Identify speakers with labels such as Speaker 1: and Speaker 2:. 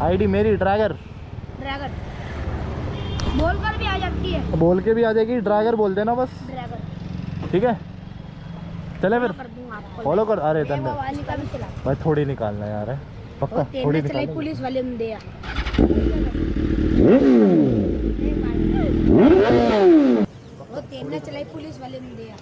Speaker 1: ID मेरी Drager.
Speaker 2: Dragon बोल कर भी आ जाती है।
Speaker 1: बोल के भी आ जाएगी, ड्रैगर बोल देना बस।
Speaker 2: ड्रैगन
Speaker 1: ठीक है चले फिर।
Speaker 2: कर दूंगा आपको।
Speaker 1: फॉलो कर। अरे
Speaker 2: ये
Speaker 1: धन्यवाद
Speaker 2: वाली का भी चला।
Speaker 1: भाई, थोड़ी निकालना यार है पक्का,
Speaker 2: वो
Speaker 1: थोड़ी
Speaker 2: तेरे चलाई
Speaker 1: निकालना।
Speaker 2: पुलिस वाले ने दिया। वो तेरे चलाई पुलिस वाले ने दिया।